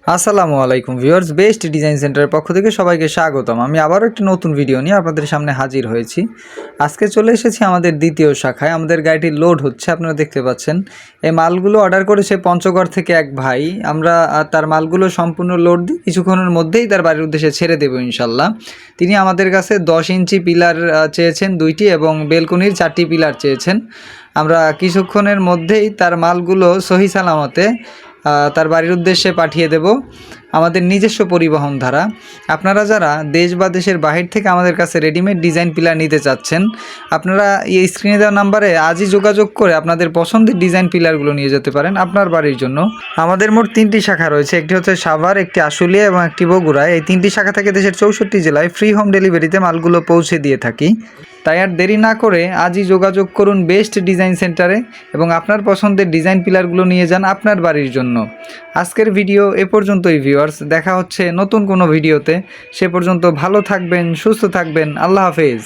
আসসালামু আলাইকুম viewers, best design সেন্টারের পক্ষ থেকে সবাইকে স্বাগতম। আমি আবারও একটি নতুন ভিডিও নিয়ে আপনাদের সামনে হাজির হয়েছি। আজকে চলে এসেছি আমাদের দ্বিতীয় শাখায়। আমাদের গাড়িটি লোড হচ্ছে, আপনারা দেখতে পাচ্ছেন। এই মালগুলো অর্ডার করেছে পঞ্চগড় থেকে এক ভাই। আমরা তার মালগুলো সম্পূর্ণ লোড দিই, কিছুক্ষণের মধ্যেই তার বাড়ির উদ্দেশ্যে ছেড়ে দেবো ইনশাল্লাহ। তিনি আমাদের কাছে 10 ইঞ্চি পিলার চেয়েছেন 2টি এবং বেলকনির 4টি পিলার চেয়েছেন। আমরা কিছুক্ষণের মধ্যেই তার মালগুলো সহি সালামতে তার বাড়ির উদ্দেশ্যে পাঠিয়ে দেব আমাদের নিজস্ব পরিবহন দ্বারা। আপনারা যারা দেশ বা দেশের বাহির থেকে আমাদের কাছে রেডিমেড ডিজাইন পিলার নিতে চাচ্ছেন, আপনারা এই স্ক্রিনে দেওয়া নাম্বারে আজই যোগাযোগ করে আপনাদের পছন্দের ডিজাইন পিলারগুলো নিয়ে যেতে পারেন আপনার বাড়ির জন্য। আমাদের মোট 3টি শাখা রয়েছে, একটি হচ্ছে সাভার, একটি আশুলিয়া এবং একটি বগুড়ায়। এই 3টি শাখা থেকে দেশের 64 জেলায় ফ্রি হোম ডেলিভারিতে মালগুলো পৌঁছে দিয়ে থাকি। তাই আর দেরি না করে আজই যোগাযোগ করুন বেস্ট ডিজাইন সেন্টারে এবং আপনার পছন্দের ডিজাইন পিলারগুলো নিয়ে যান আপনার বাড়ির জন্য। আজকের ভিডিও এ পর্যন্তই ভিউয়ার্স, দেখা হচ্ছে নতুন কোনো ভিডিওতে। সে পর্যন্ত ভালো থাকবেন, সুস্থ থাকবেন। আল্লাহ হাফেজ।